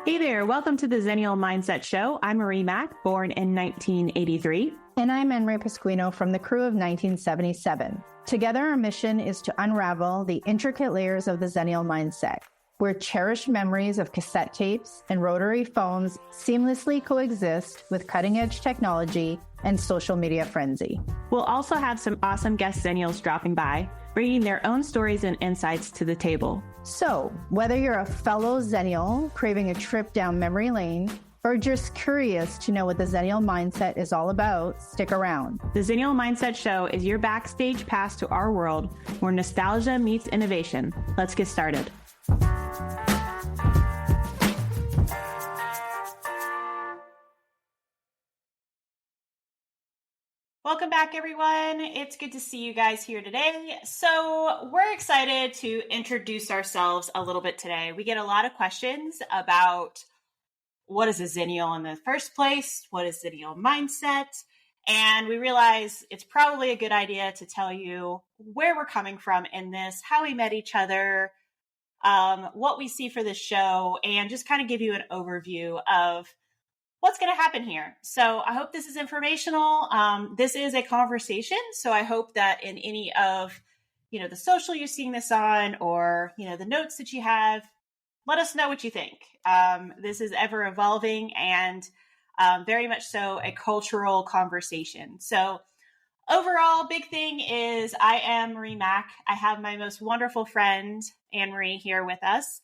Hey there, welcome to the Xennial Mindset Show. I'm Marie Mack, born in 1983. And I'm Enri Pasquino from the crew of 1977. Together, our mission is to unravel the intricate layers of the Xennial mindset, where cherished memories of cassette tapes and rotary phones seamlessly coexist with cutting-edge technology and social media frenzy. We'll also have some awesome guest Xennials dropping by, bringing their own stories and insights to the table. So, whether you're a fellow Xennial craving a trip down memory lane, or just curious to know what the Xennial mindset is all about, stick around. The Xennial Mindset Show is your backstage pass to our world where nostalgia meets innovation. Let's get started. Welcome back, everyone. It's good to see you guys here today. So we're excited to introduce ourselves a little bit today. We get a lot of questions about what is a Xennial in the first place? What is Xennial mindset? And we realize it's probably a good idea to tell you where we're coming from in this, how we met each other, what we see for this show, and just kind of give you an overview of what's going to happen here. So I hope this is informational. This is a conversation. So I hope that in any of, the social you're seeing this on, or, the notes that you have, let us know what you think. This is ever evolving and very much so a cultural conversation. So overall, big thing is I am Marie Mack. I have my most wonderful friend, Anne-Marie, here with us.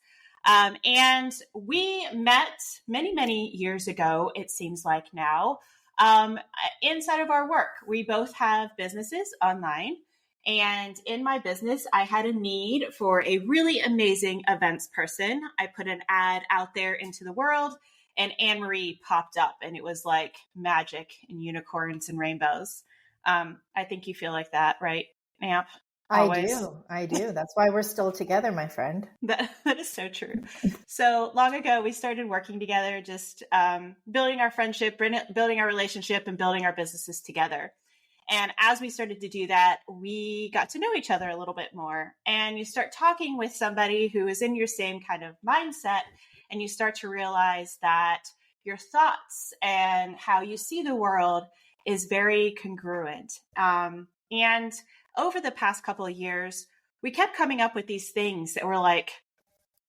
And we met many, many years ago, it seems like now, inside of our work. We both have businesses online. And in my business, I had a need for a really amazing events person. I put an ad out there into the world, and Anne-Marie popped up, and it was like magic and unicorns and rainbows. I think you feel like that, right, Amp? Always. I do. That's why we're still together, my friend. That is so true. So long ago, we started working together, just building our friendship, building our relationship, and building our businesses together. And as we started to do that, we got to know each other a little bit more. And you start talking with somebody who is in your same kind of mindset, and you start to realize that your thoughts and how you see the world is very congruent. And over the past couple of years, we kept coming up with these things that were like,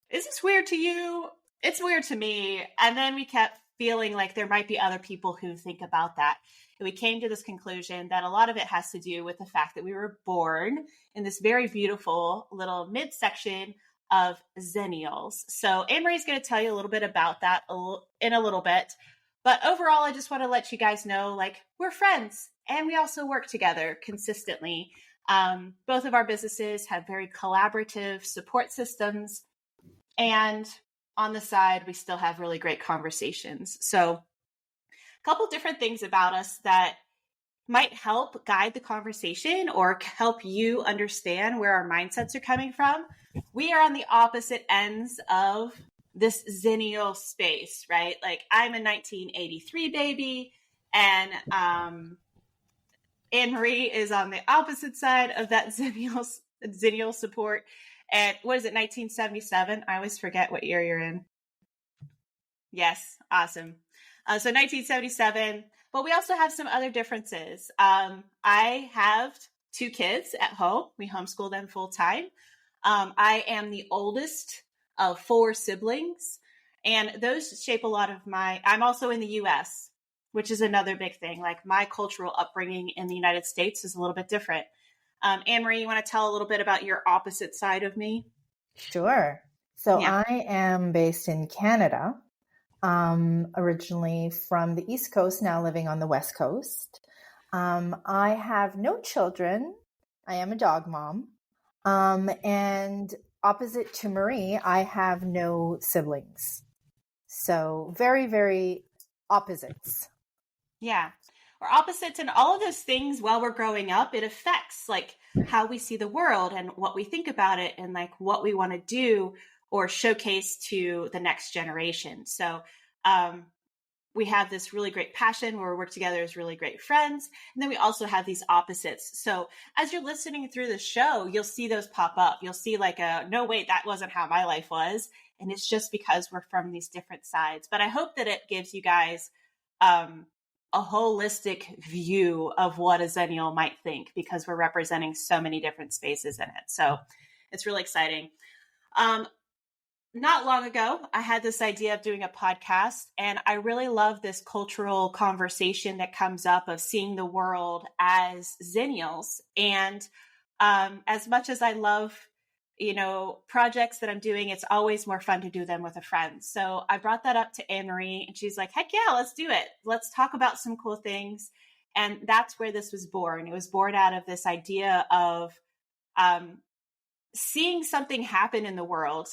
is this weird to you? It's weird to me. And then we kept feeling like there might be other people who think about that. And we came to this conclusion that a lot of it has to do with the fact that we were born in this very beautiful little midsection of Xennials. So Anne-Marie's going to tell you a little bit about that in a little bit. But overall, I just want to let you guys know, like, we're friends and we also work together consistently. Both of our businesses have very collaborative support systems. And on the side, we still have really great conversations. So a couple different things about us that might help guide the conversation or help you understand where our mindsets are coming from. We are on the opposite ends of this Xennial space, right? Like, I'm a 1983 baby, and Anne-Marie is on the opposite side of that Xennial support. And what is it, 1977? I always forget what year you're in. Yes, awesome. So 1977, but we also have some other differences. I have 2 kids at home. We homeschool them full time. I am the oldest of 4 siblings, and those shape a lot of I'm also in the US, which is another big thing. Like, my cultural upbringing in the United States is a little bit different. Anne-Marie, you want to tell a little bit about your opposite side of me? Sure. So yeah. I am based in Canada, originally from the East Coast, now living on the West Coast. I have no children. I am a dog mom. And opposite to Marie, I have no siblings. So very, very opposites. Yeah. We're opposites, and all of those things while we're growing up, it affects like how we see the world and what we think about it and like what we want to do or showcase to the next generation. So we have this really great passion where we work together as really great friends. And then we also have these opposites. So as you're listening through the show, you'll see those pop up. You'll see like no, wait, that wasn't how my life was. And it's just because we're from these different sides. But I hope that it gives you guys a holistic view of what a Xennial might think, because we're representing so many different spaces in it. So it's really exciting. Not long ago, I had this idea of doing a podcast, and I really love this cultural conversation that comes up of seeing the world as Xennials. And as much as I love, projects that I'm doing, it's always more fun to do them with a friend. So I brought that up to Anne-Marie, and she's like, heck yeah, let's do it. Let's talk about some cool things. And that's where this was born. It was born out of this idea of seeing something happen in the world,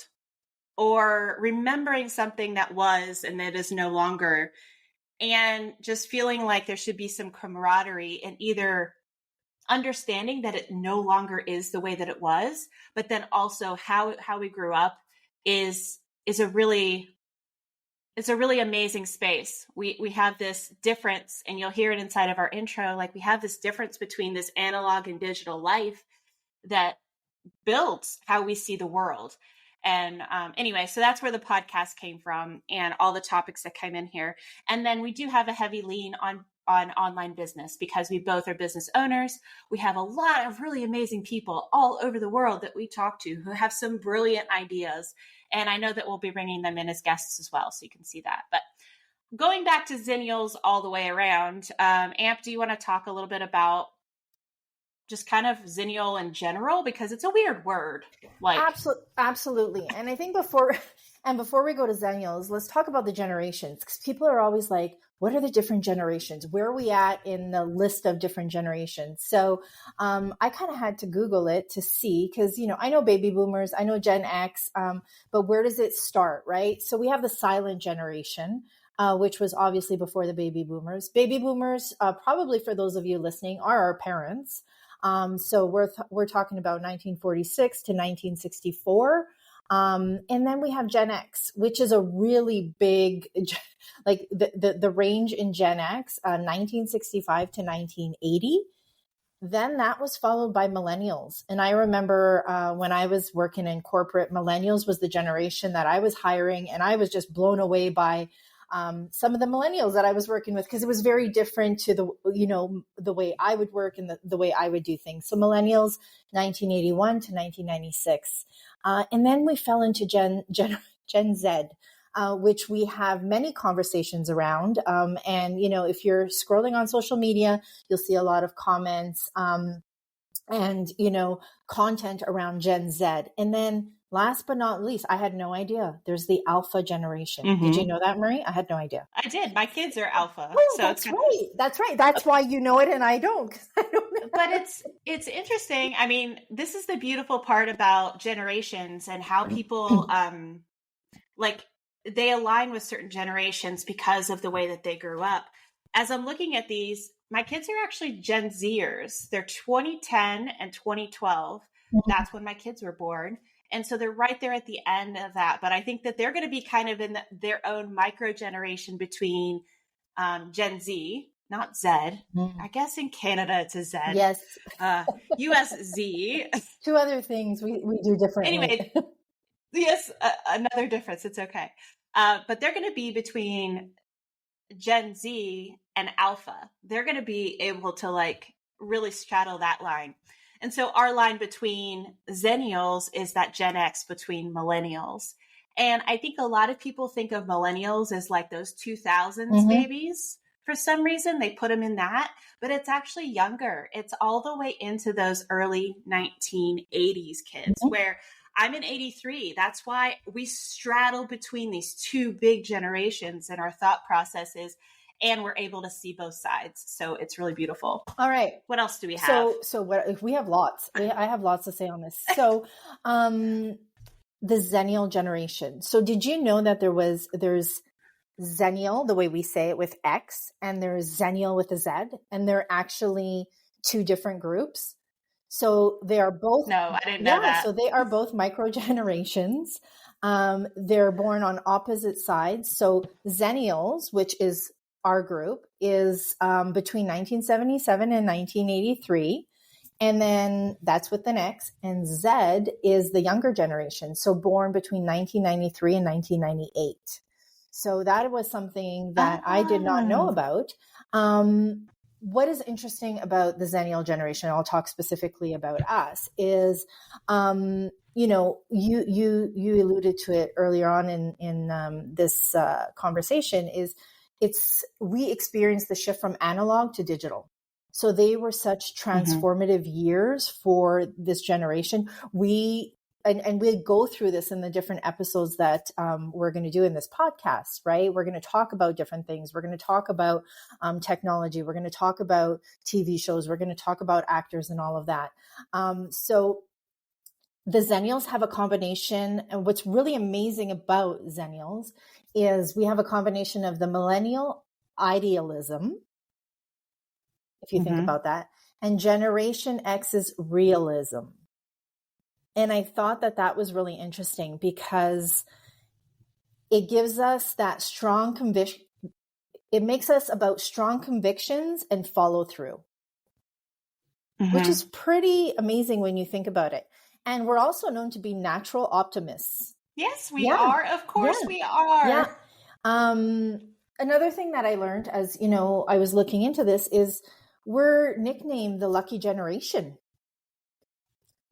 or remembering something that was and that is no longer, and just feeling like there should be some camaraderie in either understanding that it no longer is the way that it was, but then also how we grew up is a really amazing space. We have this difference, and you'll hear it inside of our intro, like we have this difference between this analog and digital life that builds how we see the world. And anyway, so that's where the podcast came from, and all the topics that came in here. And then we do have a heavy lean on online business, because we both are business owners. We have a lot of really amazing people all over the world that we talk to who have some brilliant ideas. And I know that we'll be bringing them in as guests as well, so you can see that. But going back to Xennials all the way around, Amp, do you want to talk a little bit about just kind of Xennial in general, because it's a weird word. Like absolutely. And I think before we go to Xennials, let's talk about the generations, because people are always like, what are the different generations? Where are we at in the list of different generations? So I kind of had to Google it to see, because, I know baby boomers, I know Gen X, but where does it start, right? So we have the silent generation, which was obviously before the baby boomers. Baby boomers, probably for those of you listening, are our parents. So we're talking about 1946 to 1964. And then we have Gen X, which is a really big, like the range in Gen X, 1965 to 1980. Then that was followed by millennials. And I remember when I was working in corporate, millennials was the generation that I was hiring, and I was just blown away by some of the millennials that I was working with, because it was very different to the way I would work and the way I would do things. So millennials, 1981 to 1996. And then we fell into Gen Z, which we have many conversations around. And, if you're scrolling on social media, you'll see a lot of comments and, content around Gen Z. And then last but not least, I had no idea, there's the Alpha generation. Mm-hmm. Did you know that, Marie? I had no idea. I did. My kids are Alpha. Oh, so that's right. That's right. That's why you know it and I don't. But it's interesting. I mean, this is the beautiful part about generations and how people they align with certain generations because of the way that they grew up. As I'm looking at these, my kids are actually Gen Zers. They're 2010 and 2012. Mm-hmm. That's when my kids were born. And so they're right there at the end of that. But I think that they're going to be kind of in their own microgeneration between Gen Z, not Z. Mm. I guess in Canada it's a Z. Yes. US Z. Two other things we do differently. Anyway, yes, another difference. It's okay. But they're going to be between Gen Z and Alpha. They're going to be able to really straddle that line. And so our line between Xennials is that Gen X between millennials. And I think a lot of people think of millennials as like those 2000s mm-hmm. babies. For some reason, they put them in that, but it's actually younger. It's all the way into those early 1980s kids mm-hmm. where I'm in 83. That's why we straddle between these two big generations in our thought processes. And we're able to see both sides. So it's really beautiful. All right. What else do we have? So what if we have lots? I have lots to say on this. So the Xennial generation. So did you know that there's Xennial, the way we say it with X, and there's Xennial with a Z, and they're actually two different groups. So they are both. No, I didn't know that. So they are both microgenerations. They're born on opposite sides. So Xennials, which is our group, is between 1977 and 1983. And then that's with an X. And Z is the younger generation. So born between 1993 and 1998. So that was something that I did not know about. What is interesting about the Xennial generation, I'll talk specifically about us, is, you know, you alluded to it earlier on in this conversation, is we experienced the shift from analog to digital. So they were such transformative years for this generation. And we'll go through this in the different episodes that we're going to do in this podcast, right? We're going to talk about different things. We're going to talk about technology. We're going to talk about TV shows. We're going to talk about actors and all of that. So the Xennials have a combination. And what's really amazing about Xennials is we have a combination of the millennial idealism, if you think about that, and Generation X's realism. And I thought that that was really interesting because it gives us that strong conviction. It makes us about strong convictions and follow through, which is pretty amazing when you think about it. And we're also known to be natural optimists. Yes, we are. Of course we are. Yeah. Another thing that I learned as, you know, I was looking into this is we're nicknamed the lucky generation.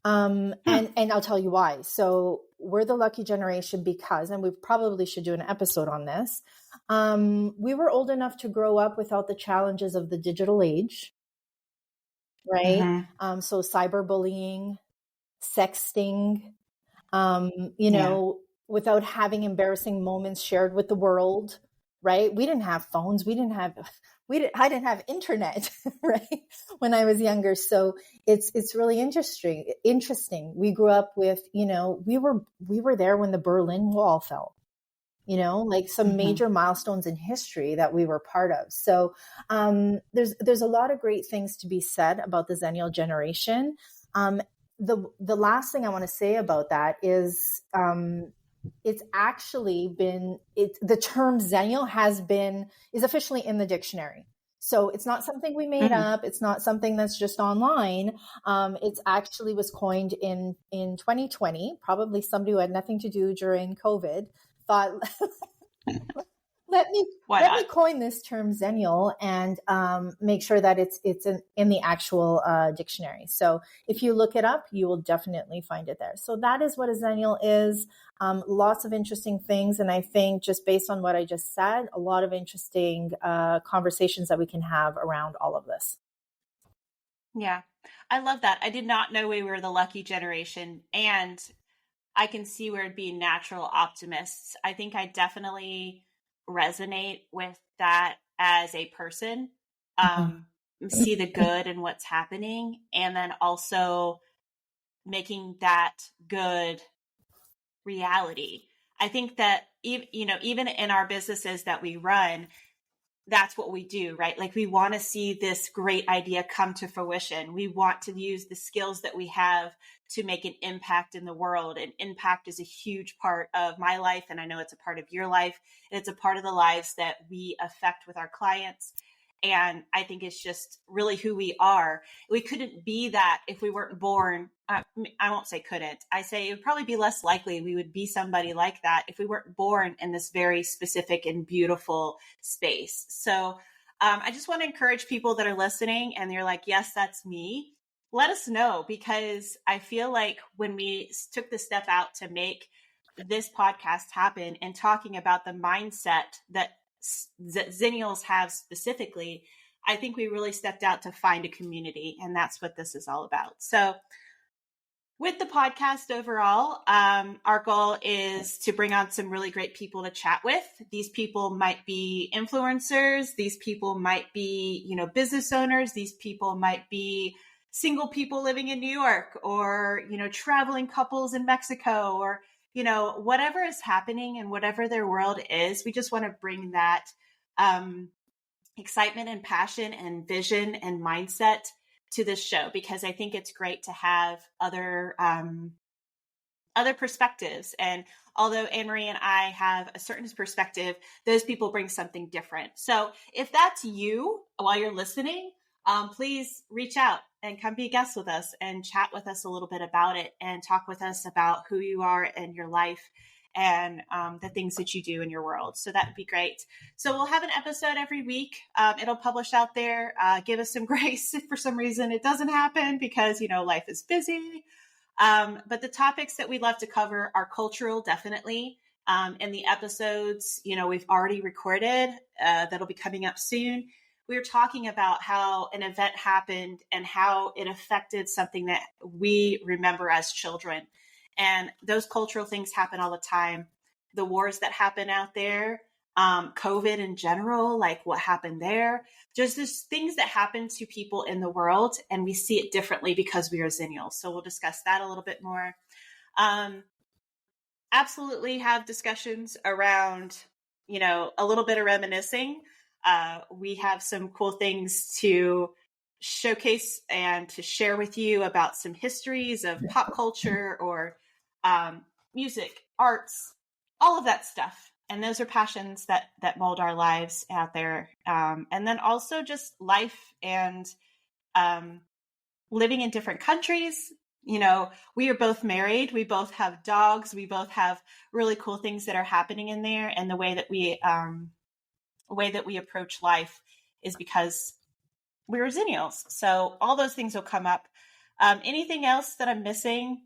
And I'll tell you why. So we're the lucky generation because, and we probably should do an episode on this. We were old enough to grow up without the challenges of the digital age, right? So cyberbullying, sexting, you know, without having embarrassing moments shared with the world, right? We didn't have phones. I didn't have internet, right? When I was younger. So it's really interesting. We grew up with, you know, we were there when the Berlin Wall fell, you know, like some major milestones in history that we were part of. So there's a lot of great things to be said about the Xennial generation. The last thing I want to say about that is it's actually been, the term Xennial is officially in the dictionary. So it's not something we made up. It's not something that's just online. It's actually was coined in 2020. Probably somebody who had nothing to do during COVID thought, let me coin this term Xennial and make sure that it's in the actual dictionary. So if you look it up, you will definitely find it there. So that is what a Xennial is. Lots of interesting things. And I think just based on what I just said, a lot of interesting conversations that we can have around all of this. Yeah, I love that. I did not know we were the lucky generation. And I can see where it'd be natural optimists. I think I definitely resonate with that as a person, see the good in what's happening, and then also making that good reality. I think that even in our businesses that we run, that's what we do, right? Like we want to see this great idea come to fruition. We want to use the skills that we have to make an impact in the world. And impact is a huge part of my life. And I know it's a part of your life. And it's a part of the lives that we affect with our clients. And I think it's just really who we are. We couldn't be that if we weren't born. I won't say couldn't. I say it would probably be less likely we would be somebody like that if we weren't born in this very specific and beautiful space. So I just want to encourage people that are listening and they're like, yes, that's me. Let us know, because I feel like when we took the step out to make this podcast happen and talking about the mindset that Xennials have specifically, I think we really stepped out to find a community, and that's what this is all about. So with the podcast overall, our goal is to bring on some really great people to chat with. These people might be influencers. These people might be, business owners. These people might be single people living in New York, or, traveling couples in Mexico, or whatever is happening and whatever their world is. We just want to bring that excitement and passion and vision and mindset to this show, because I think it's great to have other other perspectives. And although Anne-Marie and I have a certain perspective, those people bring something different. So if that's you while you're listening, please reach out and come be a guest with us and chat with us a little bit about it and talk with us about who you are in your life and the things that you do in your world. So that would be great. So we'll have an episode every week. It'll publish out there. Give us some grace if for some reason it doesn't happen because, life is busy. But the topics that we'd love to cover are cultural, definitely. And the episodes, we've already recorded that'll be coming up soon. We were talking about how an event happened and how it affected something that we remember as children. And those cultural things happen all the time. The wars that happen out there, COVID in general, like what happened there. Just things that happen to people in the world, and we see it differently because we are Xennials. So we'll discuss that a little bit more. Absolutely have discussions around, a little bit of reminiscing. We have some cool things to showcase and to share with you about some histories of pop culture or music, arts, all of that stuff. And those are passions that mold our lives out there. And then also just life and living in different countries. We are both married. We both have dogs. We both have really cool things that are happening in there. And the way that we approach life is because we're Xennials. So all those things will come up. Anything else that I'm missing?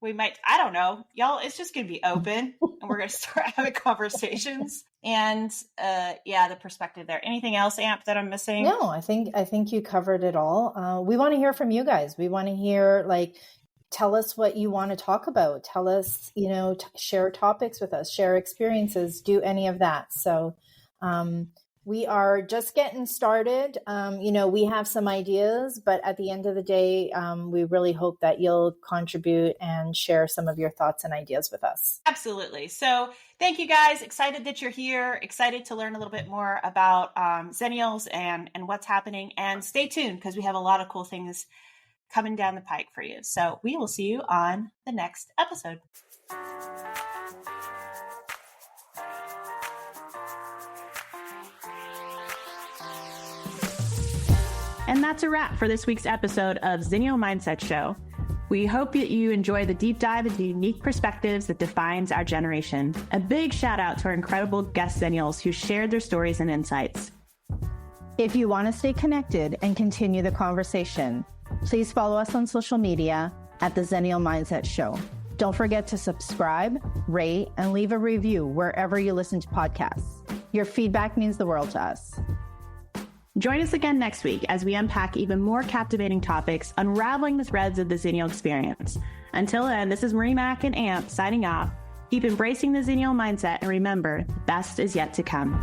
We might, I don't know, y'all, it's just going to be open and we're going to start having conversations and the perspective there. Anything else, Amp, that I'm missing? No, I think you covered it all. We want to hear from you guys. We want to hear, tell us what you want to talk about. Tell us, share topics with us, share experiences, do any of that. So, we are just getting started. We have some ideas, but at the end of the day, we really hope that you'll contribute and share some of your thoughts and ideas with us. Absolutely. So thank you guys. Excited that you're here. Excited to learn a little bit more about Xennials and what's happening. And stay tuned because we have a lot of cool things coming down the pike for you. So we will see you on the next episode. And that's a wrap for this week's episode of Xennial Mindset Show. We hope that you enjoy the deep dive into unique perspectives that defines our generation. A big shout out to our incredible guest Xennials who shared their stories and insights. If you want to stay connected and continue the conversation, please follow us on social media at the Xennial Mindset Show. Don't forget to subscribe, rate, and leave a review wherever you listen to podcasts. Your feedback means the world to us. Join us again next week as we unpack even more captivating topics, unraveling the threads of the Xennial experience. Until then, this is Marie Mac and Amp signing off. Keep embracing the Xennial mindset and remember, the best is yet to come.